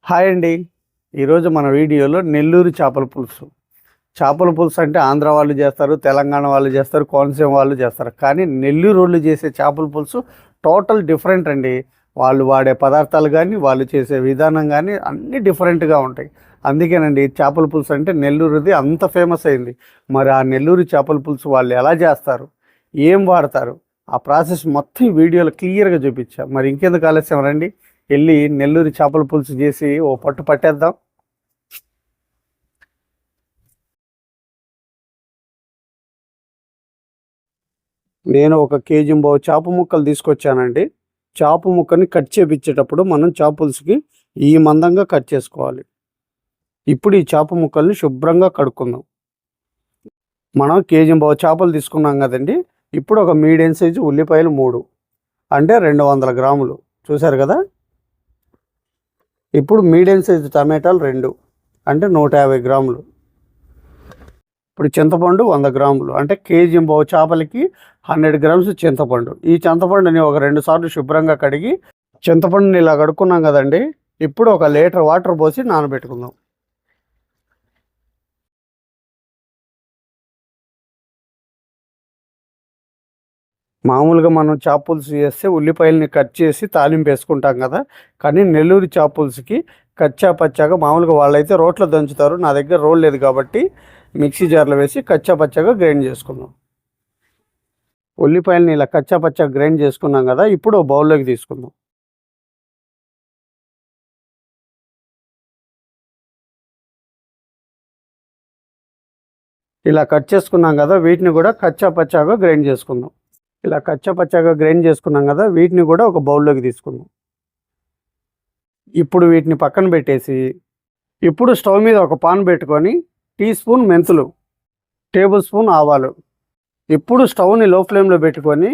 Hi అండి. ఈరోజు మన వీడియోలో నెల్లూరు చేపల పులుసు. చేపల పులుసు అంటే ఆంధ్ర వాళ్ళు చేస్తారు, తెలంగాణ వాళ్ళు చేస్తారు, కోనసీమ వాళ్ళు చేస్తారు. కానీ నెల్లూరు వాళ్ళు చేసే చేపల పులుసు టోటల్ డిఫరెంట్ అండి. వాళ్ళు వాడే పదార్థాలు కానీ, వాళ్ళు చేసే విధానం కానీ అన్నీ డిఫరెంట్గా ఉంటాయి. అందుకేనండి చేపల పులుసు అంటే నెల్లూరుది అంత ఫేమస్ అయింది. మరి ఆ నెల్లూరు చేపల పులుసు వాళ్ళు ఎలా చేస్తారు, ఏం వాడతారు, ఆ ప్రాసెస్ మొత్తం ఈ వీడియోలో క్లియర్గా చూపించా. మరి ఇంకెందుకు ఆలస్యం, రండి వెళ్ళి నెల్లూరు చేపల పులుసు చేసి ఓ పట్టు పట్టేద్దాం. నేను ఒక కేజీ చేప ముక్కలు తీసుకొచ్చానండి. చేప ముక్కని కట్ చేపించేటప్పుడు మనం చేప పులుసుకి ఈ మందంగా కట్ చేసుకోవాలి. ఇప్పుడు ఈ చేప ముక్కల్ని శుభ్రంగా కడుక్కుందాం. మనం కేజీ చేపలు తీసుకున్నాం కదండి. ఇప్పుడు ఒక మీడియం సైజు ఉల్లిపాయలు 3, అంటే 200 గ్రాములు చూసారు కదా. ఇప్పుడు మీడియం సైజు టమాటాలు 2, అంటే 150 గ్రాములు. ఇప్పుడు చింతపండు 100 గ్రాములు, అంటే కేజీ చేపలకి 100 గ్రామ్స్ చింతపండు. ఈ చింతపండుని ఒక 2 సార్లు శుభ్రంగా కడిగి, చింతపండుని ఇలా కడుక్కున్నాం కదండి. ఇప్పుడు 1 లీటర్ వాటర్ పోసి నానబెట్టుకుందాం. మామూలుగా మనం చేప పులుసు చేస్తే ఉల్లిపాయలని కట్ చేసి తాలింపు వేసుకుంటాం కదా. కానీ నెల్లూరు చేప పులుసుకి కచ్చా పచ్చాగా, మామూలుగా వాళ్ళైతే రోట్లో దంచుతారు, నా దగ్గర రోల్ లేదు కాబట్టి మిక్సీ జార్లో వేసి కచ్చా పచ్చాగా గ్రైండ్ చేసుకుందాం. ఉల్లిపాయలని ఇలా కచ్చా పచ్చాగా గ్రైండ్ చేసుకున్నాం కదా. ఇప్పుడు బౌల్లోకి తీసుకుందాం. ఇలా కట్ చేసుకున్నాం కదా, వీటిని కూడా కచ్చా పచ్చాగా గ్రైండ్ చేసుకుందాం. ఇలా కచ్చా పచ్చాగా గ్రైండ్ చేసుకున్నాం కదా, వీటిని కూడా ఒక బౌల్లోకి తీసుకుందాం. ఇప్పుడు వీటిని పక్కన పెట్టేసి, ఇప్పుడు స్టవ్ మీద ఒక పాన్ పెట్టుకొని టీ స్పూన్ మెంతులు, టేబుల్ స్పూన్ ఆవాలు. ఇప్పుడు స్టవ్ని లో ఫ్లేమ్లో పెట్టుకొని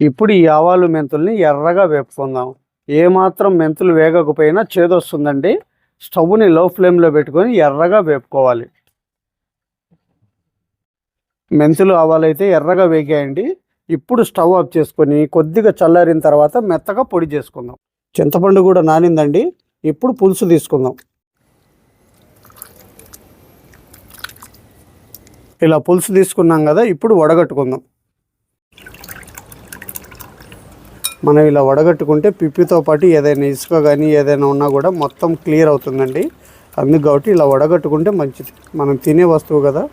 ఇప్పుడు ఈ ఆవాలు మెంతుల్ని ఎర్రగా వేపుకుందాం. ఏమాత్రం మెంతులు వేగకపోయినా చేదొస్తుందండి. స్టవ్ని లో ఫ్లేమ్లో పెట్టుకొని ఎర్రగా వేపుకోవాలి. మెంతులు ఆవాలు అయితే ఎర్రగా వేగాయండి. ఇప్పుడు స్టవ్ ఆఫ్ చేసుకొని కొద్దిగా చల్లారిన తర్వాత మెత్తగా పొడి చేసుకుందాం. చింతపండు కూడా నానిందండి. ఇప్పుడు పులుసు తీసుకుందాం. ఇలా పులుసు తీసుకున్నాం కదా, ఇప్పుడు వడగట్టుకుందాం. మనం ఇలా వడగట్టుకుంటే పిప్పితో పాటు ఏదైనా ఇసుక కానీ ఏదైనా ఉన్నా కూడా మొత్తం క్లియర్ అవుతుందండి. అందుకు కాబట్టి ఇలా వడగట్టుకుంటే మంచిది, మనం తినే వస్తువు కదా.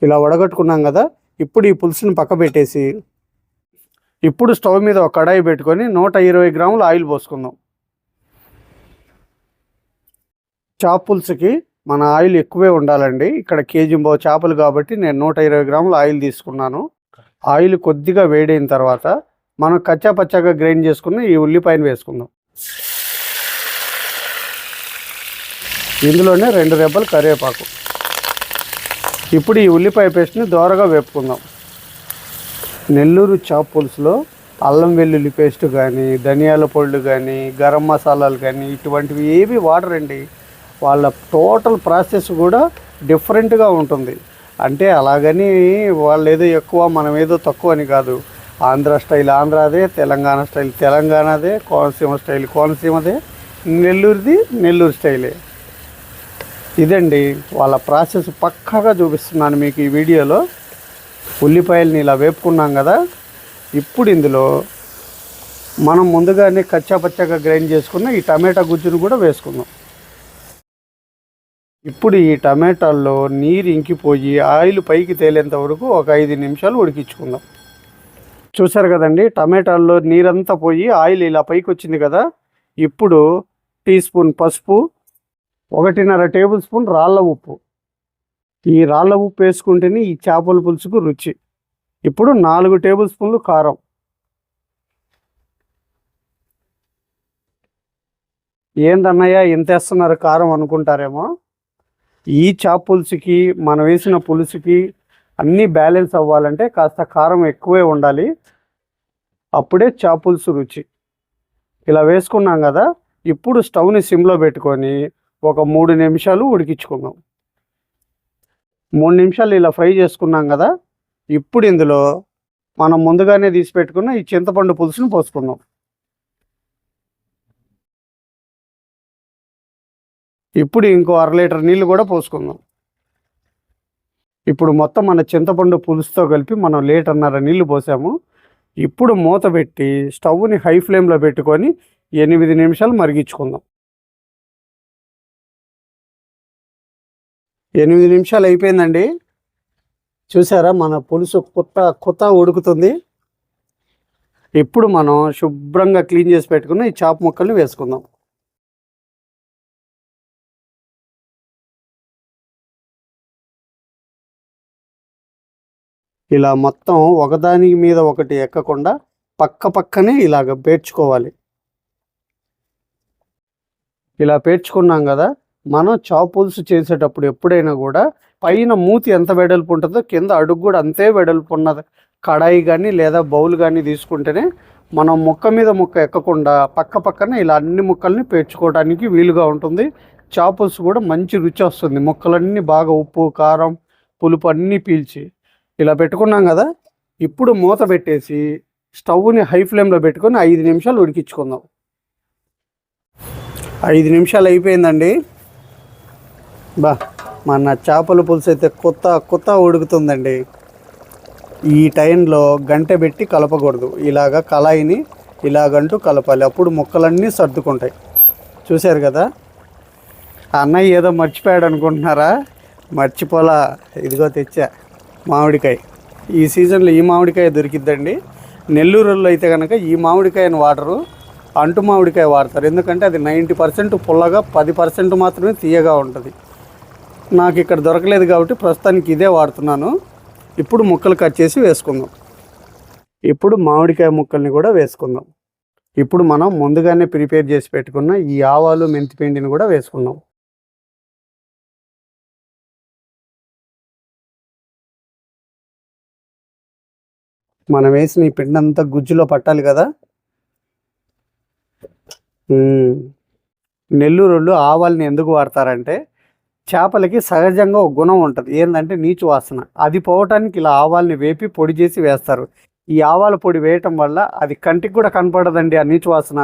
ఇలా వడగట్టుకున్నాం కదా. ఇప్పుడు ఈ పులుసుని పక్క పెట్టేసి, ఇప్పుడు స్టవ్ మీద ఒక కడాయి పెట్టుకొని 120 గ్రాముల ఆయిల్ పోసుకుందాం. చేప పులుసుకి మన ఆయిల్ ఎక్కువే ఉండాలండి. ఇక్కడ కేజీ చేపలు కాబట్టి నేను 120 గ్రాముల ఆయిల్ తీసుకున్నాను. ఆయిల్ కొద్దిగా వేడైన తర్వాత మనం కచ్చా పచ్చాగా గ్రైండ్ చేసుకుని ఈ ఉల్లిపాయను వేసుకుందాం. ఇందులోనే 2 రెబ్బలు కరివేపాకు. ఇప్పుడు ఈ ఉల్లిపాయ పేస్ట్ని దోరగా వేపుకుందాం. నెల్లూరు చేప పులుసులో అల్లం వెల్లుల్లి పేస్ట్ కానీ, ధనియాల పొళ్ళు కానీ, గరం మసాలాలు కానీ ఇటువంటివి ఏవి వాడరండి. వాళ్ళ టోటల్ ప్రాసెస్ కూడా డిఫరెంట్గా ఉంటుంది. అంటే అలాగని వాళ్ళు ఏదో ఎక్కువ మనం ఏదో తక్కువ అని కాదు. ఆంధ్ర స్టైల్ ఆంధ్రాదే, తెలంగాణ స్టైల్ తెలంగాణదే, కోనసీమ స్టైల్ కోనసీమదే, నెల్లూరుది నెల్లూరు స్టైలే. ఇదండి వాళ్ళ ప్రాసెస్, పక్కాగా చూపిస్తున్నాను మీకు ఈ వీడియోలో. ఉల్లిపాయలని ఇలా వేపుకున్నాం కదా. ఇప్పుడు ఇందులో మనం ముందుగానే కచ్చా పచ్చాగా గ్రైండ్ చేసుకున్న ఈ టమాటా గుజ్జును కూడా వేసుకుందాం. ఇప్పుడు ఈ టమాటాల్లో నీరు ఇంకిపోయి ఆయిల్ పైకి తేలేంత వరకు ఒక 5 నిమిషాలు ఉడికించుకుందాం. చూసారు కదండి, టమాటాల్లో నీరంతా పోయి ఆయిల్ ఇలా పైకి వచ్చింది కదా. ఇప్పుడు టీ స్పూన్ పసుపు, 1.5 టేబుల్ స్పూన్ రాళ్ళ ఉప్పు. ఈ రాళ్ళ ఉప్పు వేసుకుంటేనే ఈ చేపల పులుసుకు రుచి. ఇప్పుడు 4 టేబుల్ స్పూన్లు కారం. ఏందన్నయ్య ఇంత వేస్తున్నారు కారం అనుకుంటారేమో. ఈ చేప పులుసుకి మనం వేసిన పులుసుకి అన్నీ బ్యాలెన్స్ అవ్వాలంటే కాస్త కారం ఎక్కువే ఉండాలి. అప్పుడే చేప పులుసు రుచి. ఇలా వేసుకున్నాం కదా. ఇప్పుడు స్టవ్ని సిమ్లో పెట్టుకొని ఒక 3 నిమిషాలు ఉడికించుకుందాం. 3 నిమిషాలు ఇలా ఫ్రై చేసుకున్నాం కదా. ఇప్పుడు ఇందులో మనం ముందుగానే తీసి పెట్టుకున్న ఈ చింతపండు పులుసుని పోసుకుందాం. ఇప్పుడు ఇంకో 1/2 లీటర్ నీళ్ళు కూడా పోసుకుందాం. ఇప్పుడు మొత్తం మన చింతపండు పులుసుతో కలిపి మనం 1.5 లీటర్ నీళ్లు పోసాము. ఇప్పుడు మూత పెట్టి స్టవ్ని హై ఫ్లేమ్లో పెట్టుకొని 8 నిమిషాలు మరిగించుకుందాం. 8 నిమిషాలు అయిపోయిందండి. చూసారా మన పులుసు కొత్త ఉడుకుతుంది. ఇప్పుడు మనం శుభ్రంగా క్లీన్ చేసి పెట్టుకున్న ఈ చాప ముక్కల్ని వేసుకుందాం. ఇలా మొత్తం ఒకదాని మీద ఒకటి ఎక్కకుండా పక్కనే ఇలాగ పేర్చుకోవాలి. ఇలా పేర్చుకున్నాం కదా, మనం చాప పులుసు చేసేటప్పుడు ఎప్పుడైనా కూడా పైన మూతి ఎంత వెడల్పు ఉంటుందో కింద అడుగు కూడా అంతే వెడల్పు ఉన్నది కడాయి కానీ లేదా బౌల్ కానీ తీసుకుంటేనే మనం ముక్క మీద ముక్క ఎక్కకుండా పక్కన ఇలా అన్ని ముక్కల్ని పేర్చుకోవడానికి వీలుగా ఉంటుంది. చాప పులుసు కూడా మంచి రుచి వస్తుంది. ముక్కలన్నీ బాగా ఉప్పు కారం పులుపు అన్నీ పీల్చి ఇలా పెట్టుకున్నాం కదా. ఇప్పుడు మూత పెట్టేసి స్టవ్ని హై ఫ్లేమ్లో పెట్టుకొని 5 నిమిషాలు ఉడికించుకుందాం. 5 నిమిషాలు అయిపోయిందండి. మన చేపల పులుసు అయితే కొత్త ఉడుకుతుందండి. ఈ టైంలో గంట పెట్టి కలపకూడదు. ఇలాగ కళాయిని ఇలాగంటూ కలపాలి. అప్పుడు ముక్కలన్నీ సర్దుకుంటాయి. చూశారు కదా, అన్నయ్య ఏదో మర్చిపోయాడు అనుకుంటున్నారా? మర్చిపోలా, ఇదిగో తెచ్చా మామిడికాయ. ఈ సీజన్లో ఈ మామిడికాయ దొరికిద్దండి. నెల్లూరులో అయితే కనుక ఈ మామిడికాయను వాడరు, అంటు మామిడికాయ వాడతారు. ఎందుకంటే అది 90% పుల్లగా 10% మాత్రమే తీయగా ఉంటుంది. నాకు ఇక్కడ దొరకలేదు కాబట్టి ప్రస్తుతానికి ఇదే వాడుతున్నాను. ఇప్పుడు ముక్కలు కట్ చేసి వేసుకుందాం. ఇప్పుడు మామిడికాయ ముక్కల్ని కూడా వేసుకుందాం. ఇప్పుడు మనం ముందుగానే ప్రిపేర్ చేసి పెట్టుకున్న ఈ ఆవాలు మెంతిపిండిని కూడా వేసుకుందాం. మనం వేసిన ఈ పిండి అంతా గుజ్జులో పట్టాలి కదా. నెల్లూరులో ఆవాల్ని ఎందుకు వాడతారంటే చేపలకి సహజంగా ఒక గుణం ఉంటుంది, ఏంటంటే నీచు వాసన. అది పోవటానికి ఇలా ఆవాల్ని వేపి పొడి చేసి వేస్తారు. ఈ ఆవాల పొడి వేయటం వల్ల అది కంటికి కూడా కనపడదండి ఆ నీచు వాసన.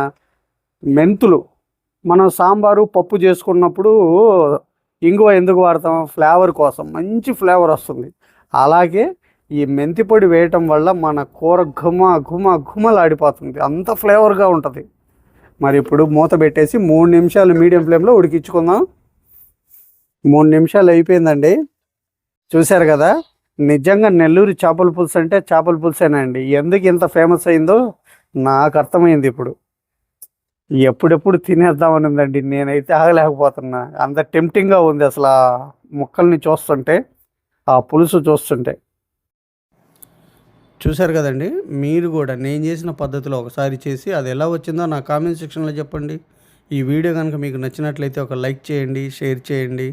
మెంతులు మనం సాంబారు పప్పు చేసుకున్నప్పుడు ఇంగువ ఎందుకు వాడతాం? ఫ్లేవర్ కోసం, మంచి ఫ్లేవర్ వస్తుంది. అలాగే ఈ మెంతి పొడి వేయటం వల్ల మన కూర ఘుమలాడిపోతుంది, అంత ఫ్లేవర్గా ఉంటుంది. మరి ఇప్పుడు మూత పెట్టేసి 3 నిమిషాలు మీడియం ఫ్లేమ్లో ఉడికించుకుందాం. 3 నిమిషాలు అయిపోయిందండి. చూశారు కదా, నిజంగా నెల్లూరు చేపల పులుసు అంటే చేపల పులుసేనండి. ఎందుకు ఇంత ఫేమస్ అయిందో నాకు అర్థమైంది. ఇప్పుడు ఎప్పుడెప్పుడు తినేద్దామని ఉందండి. నేనైతే ఆగలేకపోతున్నా, అంత టెంప్టింగ్గా ఉంది అసలు ఆ ముక్కల్ని చూస్తుంటే, ఆ పులుసు చూస్తుంటే. చూశారు కదండి, మీరు కూడా నేను చేసిన పద్ధతిలో ఒకసారి చేసి అది ఎలా వచ్చిందో నా కామెంట్ సెక్షన్లో చెప్పండి. ఈ వీడియో కనుక మీకు నచ్చినట్లయితే ఒక లైక్ చేయండి, షేర్ చేయండి,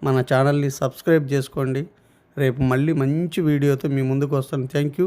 మన ఛానల్ని సబ్స్క్రైబ్ చేసుకోండి. రేపు మళ్ళీ మంచి వీడియోతో మీ ముందుకు వస్తాను. Thank you.